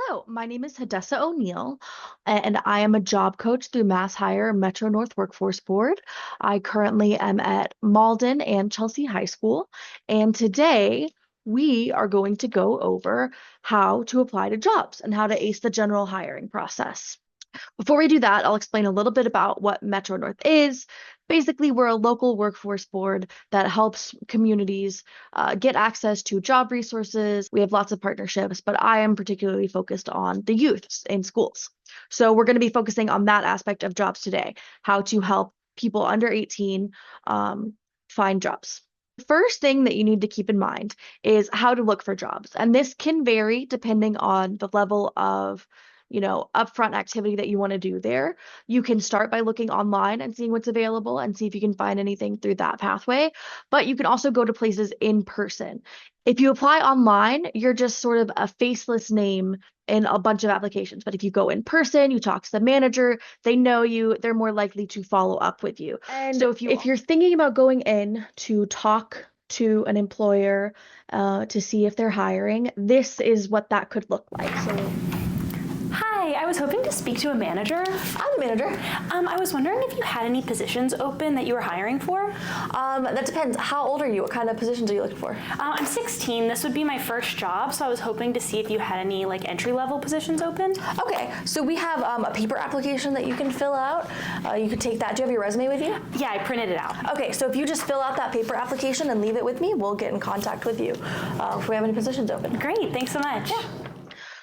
Hello, my name is Hadessa O'Neill, and I am a job coach through Mass Hire Metro North Workforce Board. I currently am at Malden and Chelsea High School, and today we are going to go over how to apply to jobs and how to ace the general hiring process. Before we do that, I'll explain a little bit about what Metro North is. Basically, we're a local workforce board that helps communities get access to job resources. We have lots of partnerships, but I am particularly focused on the youth in schools. So we're going to be focusing on that aspect of jobs today, how to help people under 18 find jobs. The first thing that you need to keep in mind is how to look for jobs. And this can vary depending on the level of upfront activity that you want to do there. You can start by looking online and seeing what's available and see if you can find anything through that pathway. But you can also go to places in person. If you apply online, you're just sort of a faceless name in a bunch of applications. But if you go in person, you talk to the manager, they know you, they're more likely to follow up with you. And so if you're thinking about going in to talk to an employer to see if they're hiring, this is what that could look like. So Hi, I was hoping to speak to a manager. I'm the manager. I was wondering if you had any positions open that you were hiring for. That depends. How old are you? What kind of positions are you looking for? I'm 16. This would be my first job, so I was hoping to see if you had any entry-level positions open. Okay, so we have a paper application that you can fill out. You could take that. Do you have your resume with you? Yeah, I printed it out. Okay, so if you just fill out that paper application and leave it with me, we'll get in contact with you if we have any positions open. Great, thanks so much. Yeah.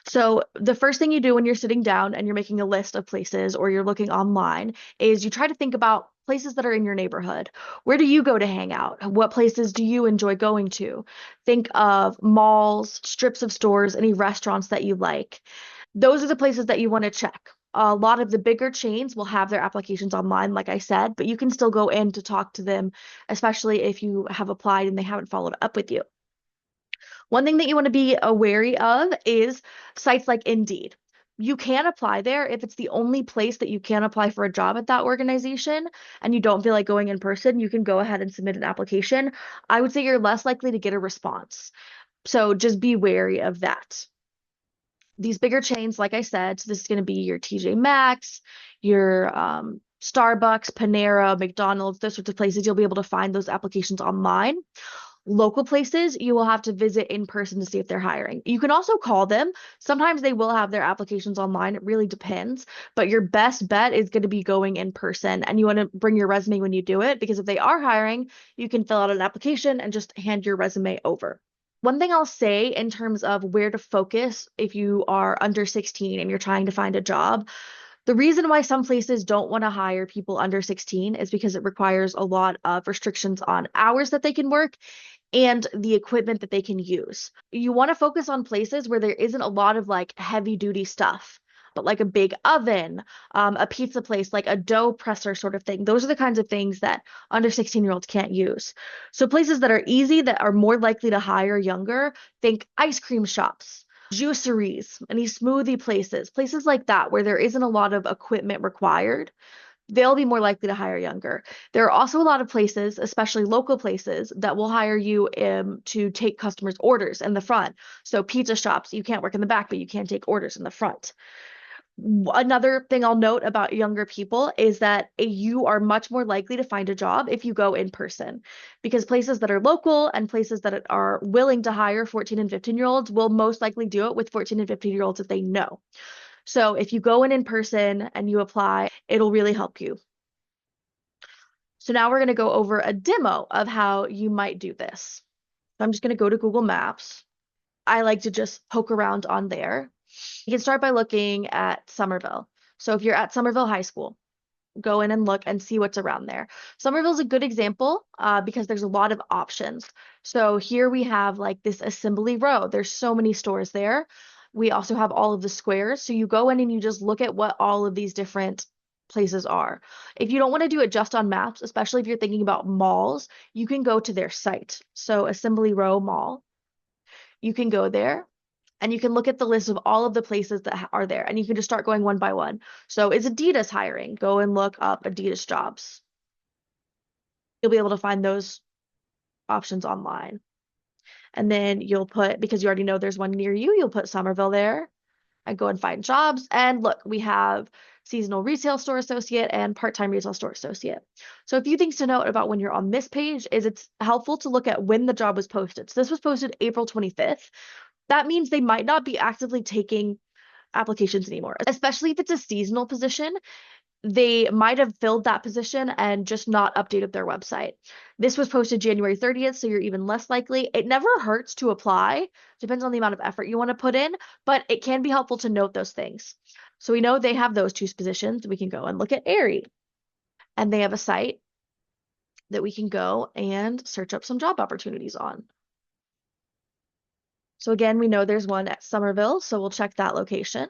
So the first thing you do when you're sitting down and you're making a list of places or you're looking online is you try to think about places that are in your neighborhood. Where do you go to hang out? What places do you enjoy going to? Think of malls, strips of stores, any restaurants that you like. Those are the places that you want to check. A lot of the bigger chains will have their applications online, like I said, but you can still go in to talk to them, especially if you have applied and they haven't followed up with you. One thing that you want to be wary of is sites like Indeed. You can apply there if it's the only place that you can apply for a job at that organization and you don't feel like going in person, you can go ahead and submit an application. I would say you're less likely to get a response. So just be wary of that. These bigger chains, like I said, so this is going to be your TJ Maxx, your Starbucks, Panera, McDonald's, those sorts of places. You'll be able to find those applications online. Local places, you will have to visit in person to see if they're hiring. You can also call them. Sometimes they will have their applications online. It really depends. But your best bet is going to be going in person. And you want to bring your resume when you do it, because if they are hiring, you can fill out an application and just hand your resume over. One thing I'll say in terms of where to focus if you are under 16 and you're trying to find a job, the reason why some places don't want to hire people under 16 is because it requires a lot of restrictions on hours that they can work and the equipment that they can use. You want to focus on places where there isn't a lot of heavy duty stuff, but like a big oven, a pizza place, like a dough presser sort of thing. Those are the kinds of things that under 16-year-olds can't use. So places that are easy, that are more likely to hire younger, think ice cream shops, juiceries, any smoothie places, places like that where there isn't a lot of equipment required. They'll be more likely to hire younger. There are also a lot of places, especially local places, that will hire you to take customers' orders in the front. So pizza shops, you can't work in the back, but you can take orders in the front. Another thing I'll note about younger people is that you are much more likely to find a job if you go in person, because places that are local and places that are willing to hire 14 and 15-year-olds will most likely do it with 14 and 15-year-olds that they know. So if you go in person and you apply, it'll really help you. So now we're going to go over a demo of how you might do this. So I'm just going to go to Google Maps. I like to just poke around on there. You can start by looking at Summerville. So if you're at Summerville High School, go in and look and see what's around there. Summerville is a good example because there's a lot of options. So here we have this Assembly Row. There's so many stores there. We also have all of the squares. So you go in and you just look at what all of these different places are. If you don't want to do it just on maps, especially if you're thinking about malls, you can go to their site. So Assembly Row Mall, you can go there and you can look at the list of all of the places that are there and you can just start going one by one. So is Adidas hiring? Go and look up Adidas jobs. You'll be able to find those options online. And then you'll put, because you already know there's one near you, you'll put Summerville there. and go and find jobs. And look, we have seasonal retail store associate and part-time retail store associate. So a few things to note about when you're on this page is it's helpful to look at when the job was posted. So this was posted April 25th. That means they might not be actively taking applications anymore, especially if it's a seasonal position. They might have filled that position and just not updated their website. This was posted January 30th, so you're even less likely. It never hurts to apply. Depends on the amount of effort you want to put in, but it can be helpful to note those things. So we know they have those two positions. We can go and look at Aerie, and they have a site that we can go and search up some job opportunities on. So again, we know there's one at Somerville, so we'll check that location.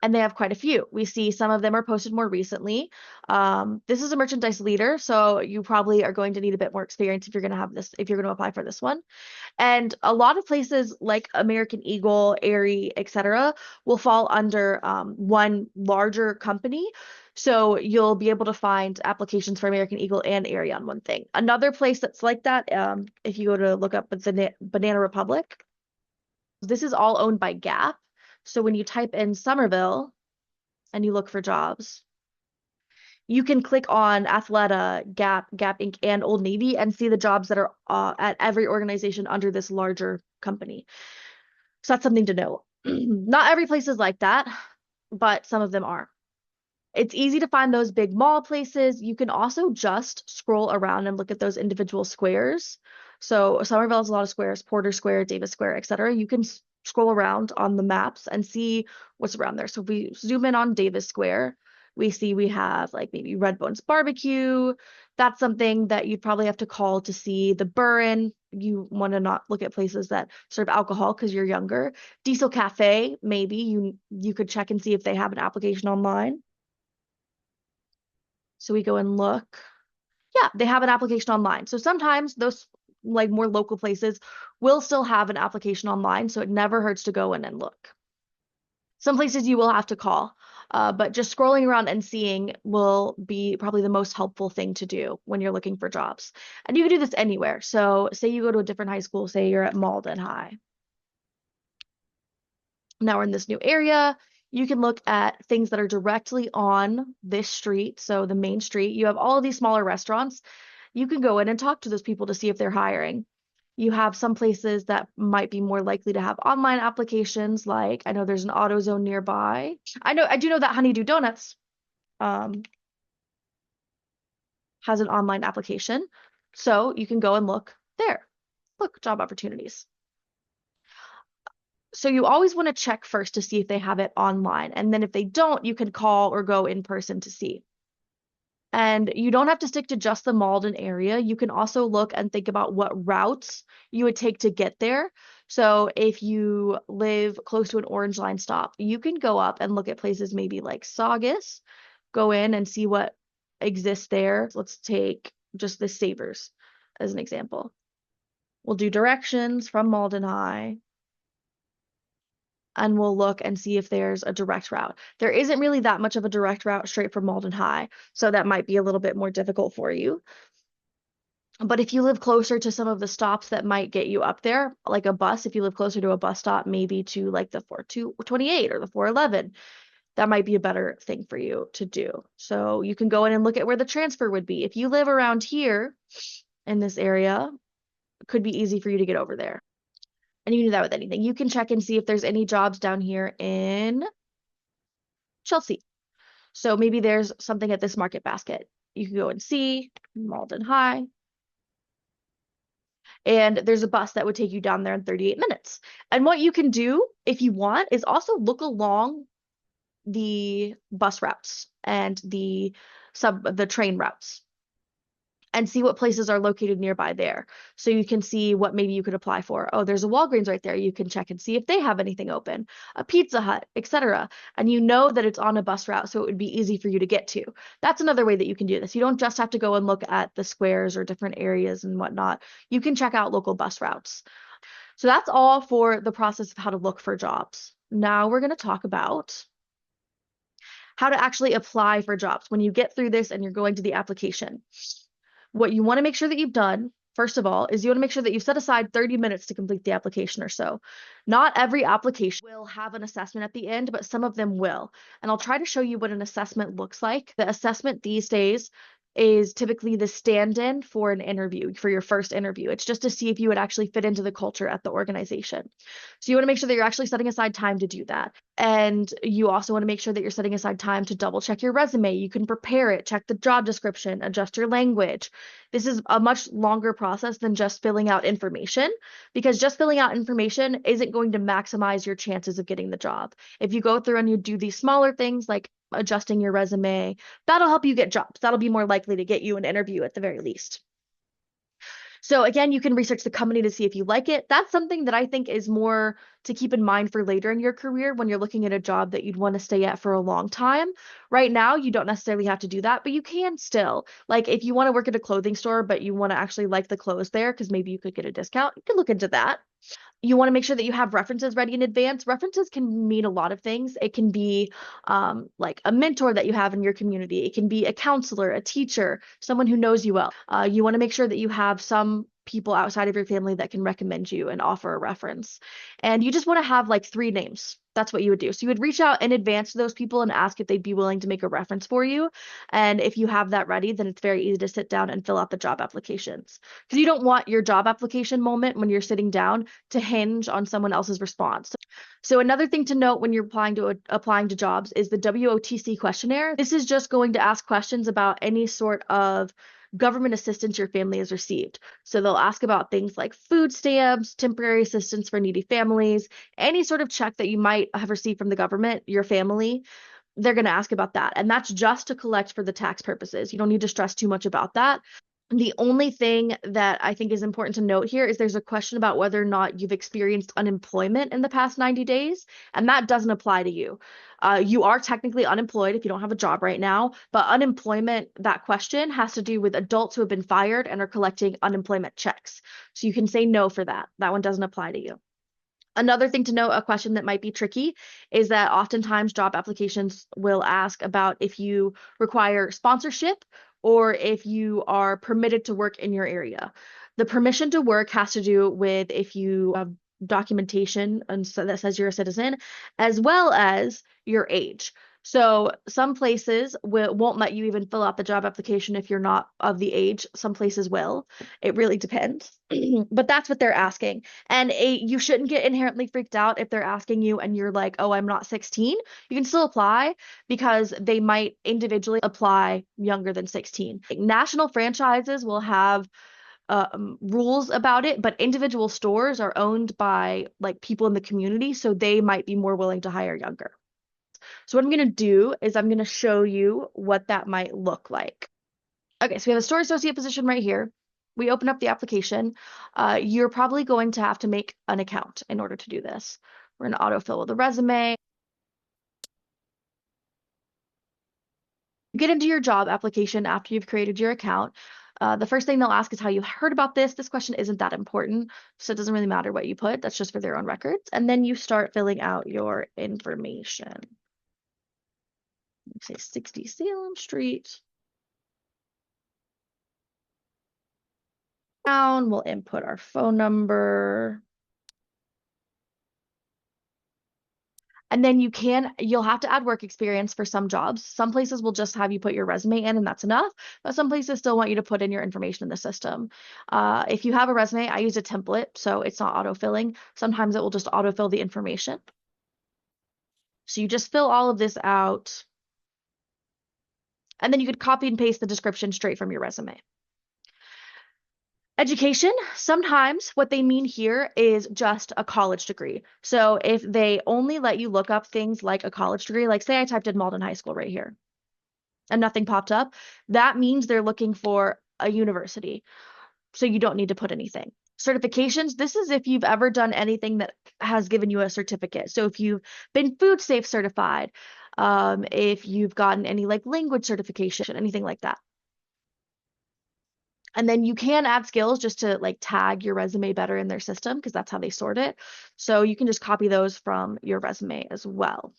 And they have quite a few. We see some of them are posted more recently. This is a merchandise leader, so you probably are going to need a bit more experience if you're going to have this, if you're going to apply for this one. And a lot of places like American Eagle, Aerie, etc., will fall under one larger company. So you'll be able to find applications for American Eagle and Aerie on one thing. Another place that's like that, if you go to look up Banana Republic, this is all owned by Gap. So when you type in Somerville and you look for jobs, you can click on Athleta, Gap, Gap Inc., and Old Navy and see the jobs that are at every organization under this larger company. So that's something to know. Not every place is like that, but some of them are. It's easy to find those big mall places. You can also just scroll around and look at those individual squares. So Somerville has a lot of squares, Porter Square, Davis Square, etc. You can scroll around on the maps and see what's around there. So if we zoom in on Davis Square, we see we have like maybe Red Bones Barbecue. That's something that you'd probably have to call to see. The Burren, you want to not look at places that serve alcohol because you're younger. Diesel Cafe, maybe you could check and see if they have an application online. So we go and look. Yeah, they have an application online. So sometimes those like more local places will still have an application online, so it never hurts to go in and look. Some places you will have to call, but just scrolling around and seeing will be probably the most helpful thing to do when you're looking for jobs. And you can do this anywhere. So say you go to a different high school, say you're at Malden High. Now we're in this new area. You can look at things that are directly on this street. So the main street, you have all of these smaller restaurants. You can go in and talk to those people to see if they're hiring. You have some places that might be more likely to have online applications, like I know there's an AutoZone nearby. I do know that Honeydew Donuts has an online application. So you can go and look there. Look, job opportunities. So you always want to check first to see if they have it online. And then if they don't, you can call or go in person to see. And you don't have to stick to just the Malden area. You can also look and think about what routes you would take to get there. So if you live close to an Orange Line stop, you can go up and look at places maybe like Saugus, go in and see what exists there. Let's take just the Savers as an example. We'll do directions from Malden High, and we'll look and see if there's a direct route. There isn't really that much of a direct route straight from Malden High, so that might be a little bit more difficult for you. But if you live closer to some of the stops that might get you up there, like a bus, if you live closer to a bus stop, maybe to like the 428 or the 411, that might be a better thing for you to do. So you can go in and look at where the transfer would be. If you live around here in this area, it could be easy for you to get over there. And you can do that with anything. You can check and see if there's any jobs down here in Chelsea. So maybe there's something at this Market Basket. You can go and see Malden High. And there's a bus that would take you down there in 38 minutes. And what you can do if you want is also look along the bus routes and the train routes and see what places are located nearby there. So you can see what maybe you could apply for. Oh, there's a Walgreens right there. You can check and see if they have anything open, a Pizza Hut, etc. And you know that it's on a bus route, so it would be easy for you to get to. That's another way that you can do this. You don't just have to go and look at the squares or different areas and whatnot. You can check out local bus routes. So that's all for the process of how to look for jobs. Now we're going to talk about how to actually apply for jobs when you get through this and you're going to the application. What you want to make sure that you've done first of all, is you want to make sure that you set aside 30 minutes to complete the application or so. Not every application will have an assessment at the end, but some of them will. And I'll try to show you what an assessment looks like. The assessment these days is typically the stand-in for an interview, for your first interview. It's just to see if you would actually fit into the culture at the organization. So you want to make sure that you're actually setting aside time to do that. And you also want to make sure that you're setting aside time to double check your resume. You can prepare it, check the job description, adjust your language. This is a much longer process than just filling out information, because just filling out information isn't going to maximize your chances of getting the job. If you go through and you do these smaller things like adjusting your resume, that'll help you get jobs. That'll be more likely to get you an interview at the very least. So again, you can research the company to see if you like it. That's something that I think is more to keep in mind for later in your career when you're looking at a job that you'd want to stay at for a long time. Right now, you don't necessarily have to do that, but you can still. Like if you want to work at a clothing store, but you want to actually like the clothes there because maybe you could get a discount, you can look into that. You want to make sure that you have references ready in advance. References can mean a lot of things. It can be like a mentor that you have in your community. It can be a counselor, a teacher, someone who knows you well. You want to make sure that you have some people outside of your family that can recommend you and offer a reference. And you just want to have like 3 names. That's what you would do. So you would reach out in advance to those people and ask if they'd be willing to make a reference for you. And if you have that ready, then it's very easy to sit down and fill out the job applications. Because you don't want your job application moment when you're sitting down to hinge on someone else's response. So another thing to note when you're applying to jobs is the WOTC questionnaire. This is just going to ask questions about any sort of government assistance your family has received. So they'll ask about things like food stamps, temporary assistance for needy families, any sort of check that you might have received from the government, your family. They're going to ask about that. And that's just to collect for the tax purposes. You don't need to stress too much about that. The only thing that I think is important to note here is there's a question about whether or not you've experienced unemployment in the past 90 days, and that doesn't apply to you. You are technically unemployed if you don't have a job right now, but unemployment, that question has to do with adults who have been fired and are collecting unemployment checks. So you can say no for that. That one doesn't apply to you. Another thing to note, a question that might be tricky, is that oftentimes job applications will ask about if you require sponsorship or if you are permitted to work in your area. The permission to work has to do with if you have documentation and so that says you're a citizen, as well as your age. So some places won't let you even fill out the job application if you're not of the age. Some places will. It really depends. But that's what they're asking. And you shouldn't get inherently freaked out if they're asking you and you're like, oh, I'm not 16. You can still apply because they might individually apply younger than 16. National franchises will have rules about it, but individual stores are owned by like people in the community, so they might be more willing to hire younger. So what I'm going to do is I'm going to show you what that might look like. Okay, so we have a store associate position right here. We open up the application. You're probably going to have to make an account in order to do this. We're going to autofill with a resume. Get into your job application after you've created your account. The first thing they'll ask is how you heard about this. This question isn't that important, so it doesn't really matter what you put. That's just for their own records. And then you start filling out your information. Say 60 Salem Street. We'll input our phone number. And then you'll have to add work experience for some jobs. Some places will just have you put your resume in and that's enough, but some places still want you to put in your information in the system. If you have a resume, I use a template, so it's not autofilling. Sometimes it will just autofill the information. So you just fill all of this out. And then you could copy and paste the description straight from your resume. Education, sometimes what they mean here is just a college degree. So if they only let you look up things like a college degree, like say I typed in Malden High School right here and nothing popped up, that means they're looking for a university. So you don't need to put anything. Certifications, this is if you've ever done anything that has given you a certificate. So if you've been food safe certified, if you've gotten any like language certification, anything like that. And then you can add skills just to like tag your resume better in their system because that's how they sort it. So you can just copy those from your resume as well.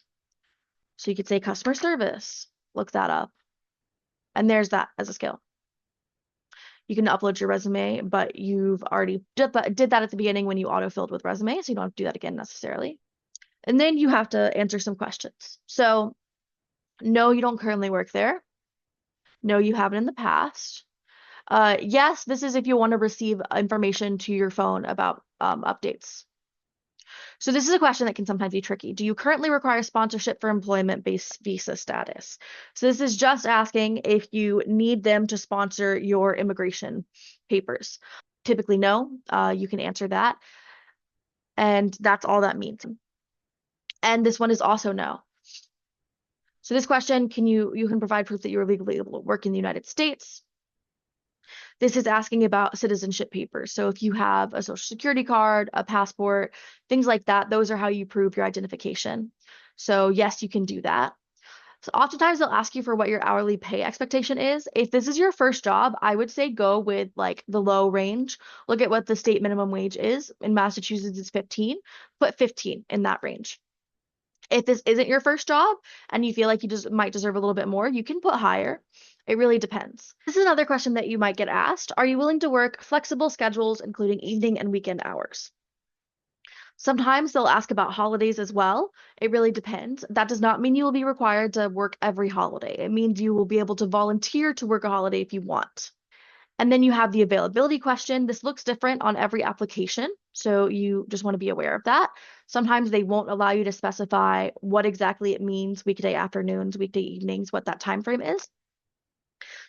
So you could say customer service, look that up. And there's that as a skill. You can upload your resume, but you've already did that at the beginning when you autofilled with resume, so you don't have to do that again necessarily. And then you have to answer some questions. So, no, you don't currently work there. No, you haven't in the past. Yes, this is if you want to receive information to your phone about updates. So this is a question that can sometimes be tricky. Do you currently require sponsorship for employment-based visa status? So this is just asking if you need them to sponsor your immigration papers. Typically, no. You can answer that. And that's all that means. And this one is also no. So this question, you can provide proof that you are legally able to work in the United States. This is asking about citizenship papers. So if you have a social security card, a passport, things like that, those are how you prove your identification. So yes, you can do that. So oftentimes they'll ask you for what your hourly pay expectation is. If this is your first job, I would say go with like the low range. Look at what the state minimum wage is. In Massachusetts, it's 15. Put 15 in that range. If this isn't your first job and you feel like you just might deserve a little bit more, you can put higher. It really depends. This is another question that you might get asked. Are you willing to work flexible schedules, including evening and weekend hours? Sometimes they'll ask about holidays as well. It really depends. That does not mean you will be required to work every holiday. It means you will be able to volunteer to work a holiday if you want. And then you have the availability question. This looks different on every application, so you just want to be aware of that. Sometimes they won't allow you to specify what exactly it means, weekday afternoons, weekday evenings, what that time frame is.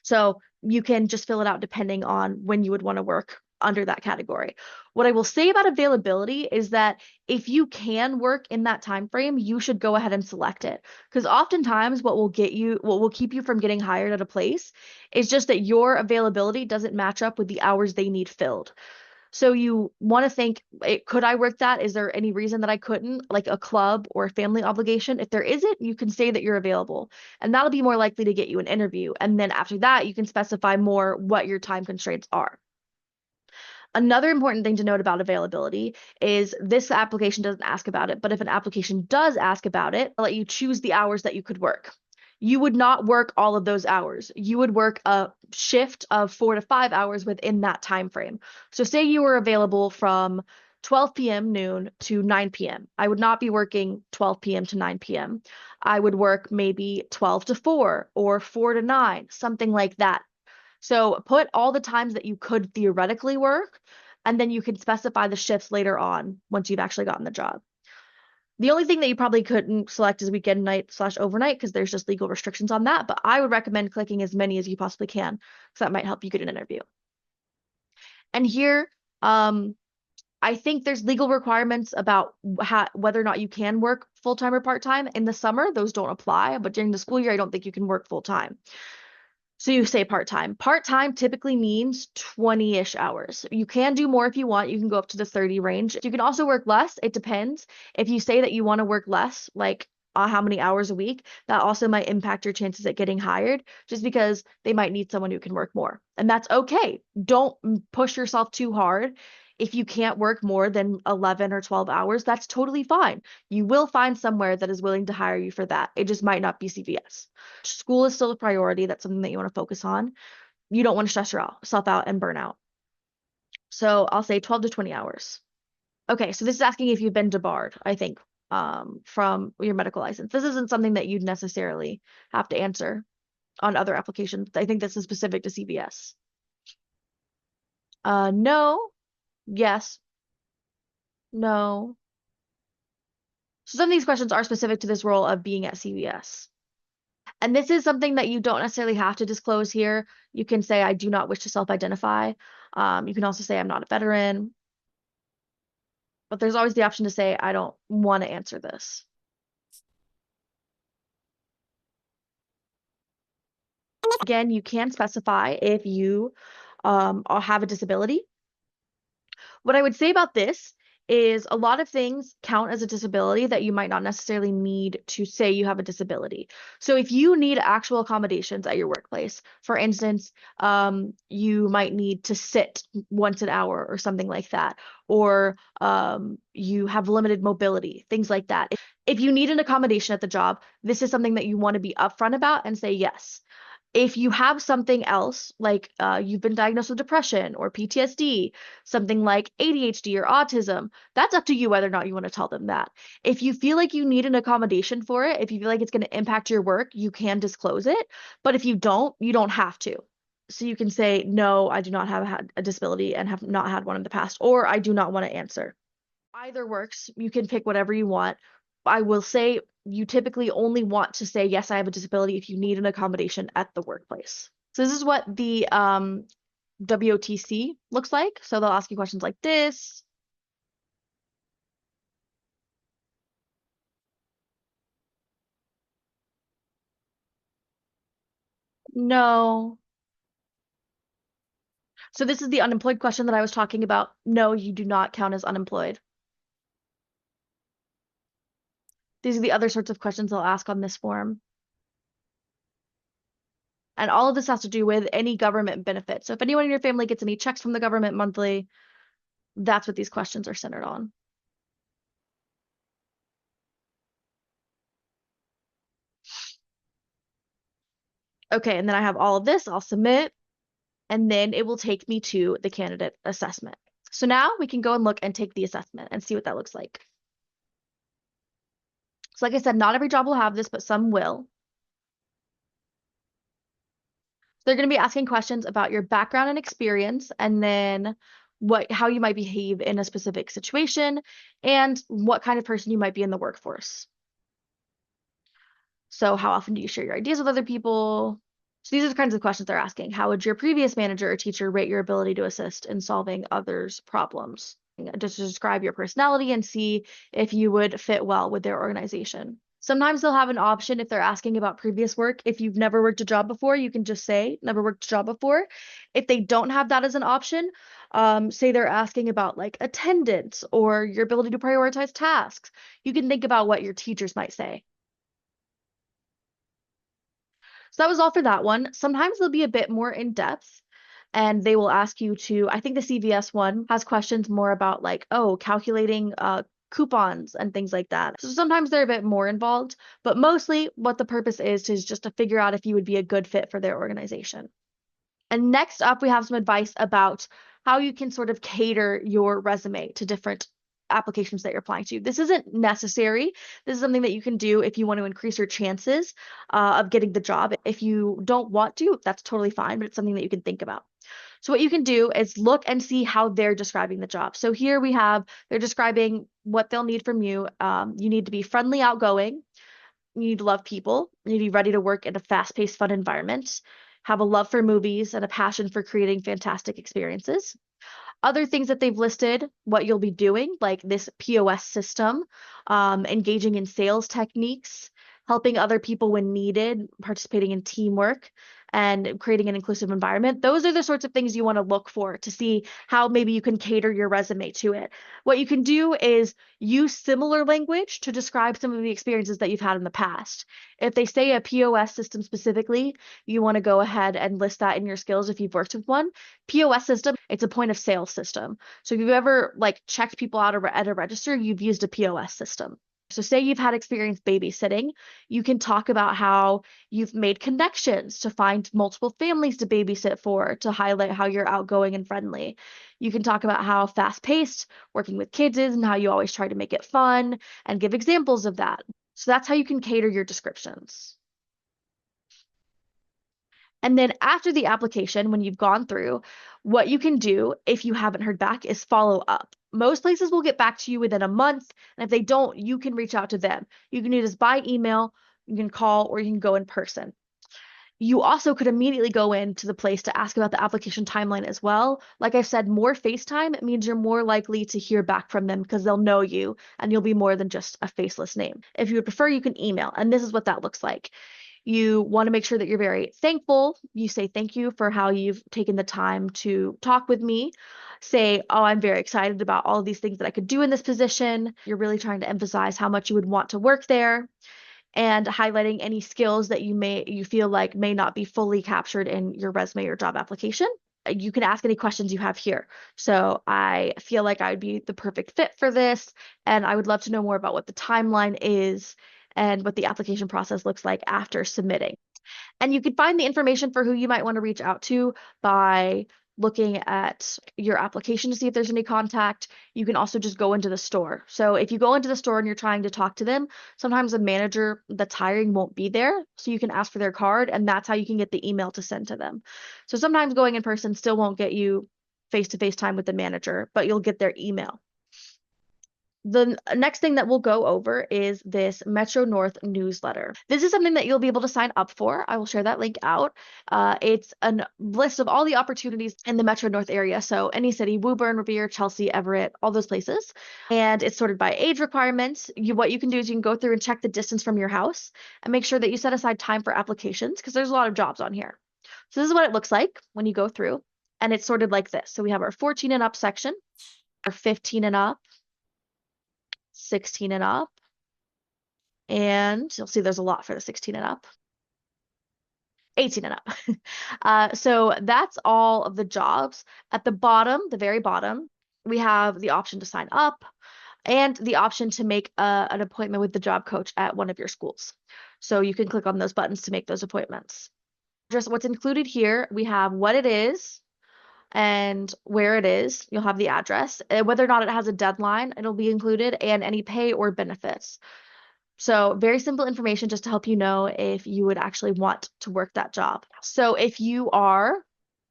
So you can just fill it out depending on when you would want to work under that category. What I will say about availability is that if you can work in that time frame, you should go ahead and select it. Because oftentimes what will keep you from getting hired at a place is just that your availability doesn't match up with the hours they need filled. So you want to think, could I work that? Is there any reason that I couldn't, like a club or a family obligation? If there isn't, you can say that you're available, and that'll be more likely to get you an interview. And then after that, you can specify more what your time constraints are. Another important thing to note about availability is this application doesn't ask about it, but if an application does ask about it, it'll let you choose the hours that you could work. You would not work all of those hours. You would work a shift of 4 to 5 hours within that time frame. So say you were available from 12 p.m. noon to 9 p.m. I would not be working 12 p.m. to 9 p.m. I would work maybe 12 to 4 or 4 to 9, something like that. So put all the times that you could theoretically work, and then you can specify the shifts later on once you've actually gotten the job. The only thing that you probably couldn't select is weekend, night/overnight because there's just legal restrictions on that. But I would recommend clicking as many as you possibly can because that might help you get an interview. And here, I think there's legal requirements about whether or not you can work full-time or part-time. In the summer, those don't apply, but during the school year, I don't think you can work full-time. So you say part-time. Part-time typically means 20-ish hours. You can do more if you want. You can go up to the 30 range. You can also work less. It depends. If you say that you want to work less, like how many hours a week, that also might impact your chances at getting hired just because they might need someone who can work more. And that's okay. Don't push yourself too hard. If you can't work more than 11 or 12 hours, that's totally fine. You will find somewhere that is willing to hire you for that. It just might not be CVS. School is still a priority. That's something that you want to focus on. You don't want to stress yourself out and burn out. So I'll say 12 to 20 hours. Okay, so this is asking if you've been debarred, I think, from your medical license. This isn't something that you'd necessarily have to answer on other applications. I think this is specific to CVS. No. Yes. No. So some of these questions are specific to this role of being at CVS. And this is something that you don't necessarily have to disclose here. You can say, I do not wish to self-identify. You can also say, I'm not a veteran. But there's always the option to say, I don't want to answer this. Again, you can specify if you have a disability. What I would say about this is a lot of things count as a disability that you might not necessarily need to say you have a disability. So if you need actual accommodations at your workplace, for instance, you might need to sit once an hour or something like that, or you have limited mobility, things like that. If you need an accommodation at the job, this is something that you want to be upfront about and say yes. If you have something else, like you've been diagnosed with depression or PTSD, something like ADHD or autism, that's up to you whether or not you want to tell them that. If you feel like you need an accommodation for it, if you feel like it's going to impact your work, you can disclose it. But if you don't have to. So you can say, no, I do not have had a disability and have not had one in the past, or I do not want to answer. Either works. You can pick whatever you want. I will say you typically only want to say, yes, I have a disability if you need an accommodation at the workplace. So this is what the WOTC looks like. So they'll ask you questions like this. No. So this is the unemployed question that I was talking about. No, you do not count as unemployed. These are the other sorts of questions they'll ask on this form. And all of this has to do with any government benefit. So if anyone in your family gets any checks from the government monthly, that's what these questions are centered on. Okay, and then I have all of this, I'll submit, and then it will take me to the candidate assessment. So now we can go and look and take the assessment and see what that looks like. So like I said, not every job will have this, but some will. They're going to be asking questions about your background and experience, and then how you might behave in a specific situation, and what kind of person you might be in the workforce. So how often do you share your ideas with other people? So these are the kinds of questions they're asking. How would your previous manager or teacher rate your ability to assist in solving others' problems? Just to describe your personality and see if you would fit well with their organization. Sometimes they'll have an option if they're asking about previous work. If you've never worked a job before, you can just say, never worked a job before. If they don't have that as an option, say they're asking about like attendance or your ability to prioritize tasks, you can think about what your teachers might say. So that was all for that one. Sometimes they'll be a bit more in depth and they will ask you to, I think the CVS one has questions more about like, oh, calculating coupons and things like that. So sometimes they're a bit more involved, but mostly what the purpose is just to figure out if you would be a good fit for their organization. And next up, we have some advice about how you can sort of cater your resume to different applications that you're applying to. This isn't necessary. This is something that you can do if you want to increase your chances of getting the job. If you don't want to, that's totally fine, but it's something that you can think about. So what you can do is look and see how they're describing the job. So here we have, they're describing what they'll need from you. You need to be friendly, outgoing. You need to love people. You need to be ready to work in a fast-paced, fun environment. Have a love for movies and a passion for creating fantastic experiences. Other things that they've listed, what you'll be doing, like this POS system, engaging in sales techniques, helping other people when needed, participating in teamwork, and creating an inclusive environment. Those are the sorts of things you want to look for to see how maybe you can cater your resume to it. What you can do is use similar language to describe some of the experiences that you've had in the past. If they say a POS system specifically, you want to go ahead and list that in your skills if you've worked with one. POS system, it's a point of sale system. So if you've ever like checked people out at a register, you've used a POS system. So say you've had experience babysitting, you can talk about how you've made connections to find multiple families to babysit for, to highlight how you're outgoing and friendly. You can talk about how fast-paced working with kids is and how you always try to make it fun and give examples of that. So that's how you can cater your descriptions. And then after the application, when you've gone through, what you can do if you haven't heard back is follow up. Most places will get back to you within a month, and if they don't, you can reach out to them. You can do this by email, you can call, or you can go in person. You also could immediately go into the place to ask about the application timeline as well. Like I said, more FaceTime means you're more likely to hear back from them because they'll know you and you'll be more than just a faceless name. If you would prefer, you can email, and this is what that looks like. You want to make sure that you're very thankful. You say thank you for how you've taken the time to talk with me. Say, oh, I'm very excited about all of these things that I could do in this position. You're really trying to emphasize how much you would want to work there and highlighting any skills that you feel like may not be fully captured in your resume or job application. You can ask any questions you have here. So I feel like I would be the perfect fit for this, and I would love to know more about what the timeline is and what the application process looks like after submitting. And you could find the information for who you might want to reach out to by looking at your application to see if there's any contact. You can also just go into the store. So if you go into the store and you're trying to talk to them, sometimes the manager that's hiring won't be there. So you can ask for their card, and that's how you can get the email to send to them. So sometimes going in person still won't get you face-to-face time with the manager, but you'll get their email. The next thing that we'll go over is this Metro North newsletter. This is something that you'll be able to sign up for. I will share that link out. It's a list of all the opportunities in the Metro North area. So any city, Woburn, Revere, Chelsea, Everett, all those places. And it's sorted by age requirements. What you can do is you can go through and check the distance from your house and make sure that you set aside time for applications because there's a lot of jobs on here. So this is what it looks like when you go through, and it's sorted like this. So we have our 14 and up section, our 15 and up, 16 and up, and you'll see there's a lot for the 16 and up, 18 and up. So that's all of the jobs. At the bottom, the very bottom, we have the option to sign up and the option to make an appointment with the job coach at one of your schools. So you can click on those buttons to make those appointments. Just what's included here, we have what it is and where it is. You'll have the address, whether or not it has a deadline, it'll be included, and any pay or benefits. So very simple information just to help you know if you would actually want to work that job. So if you are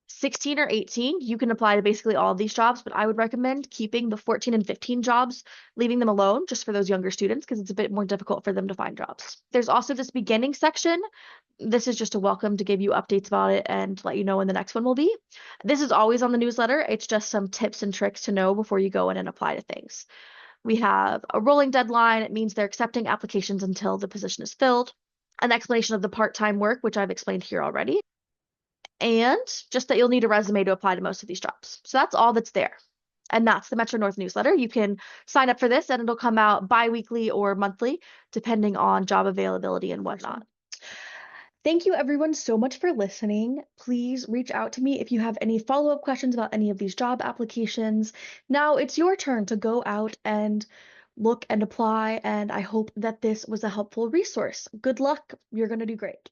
16 or 18, you can apply to basically all of these jobs, but I would recommend keeping the 14 and 15 jobs, leaving them alone just for those younger students because it's a bit more difficult for them to find jobs. There's also this beginning section. This is just a welcome to give you updates about it and let you know when the next one will be. This is always on the newsletter. It's just some tips and tricks to know before you go in and apply to things. We have a rolling deadline. It means they're accepting applications until the position is filled. An explanation of the part-time work, which I've explained here already. And just that you'll need a resume to apply to most of these jobs. So that's all that's there. And that's the Metro North newsletter. You can sign up for this and it'll come out bi-weekly or monthly, depending on job availability and whatnot. Thank you everyone so much for listening. Please reach out to me if you have any follow-up questions about any of these job applications. Now it's your turn to go out and look and apply, and I hope that this was a helpful resource. Good luck. You're going to do great.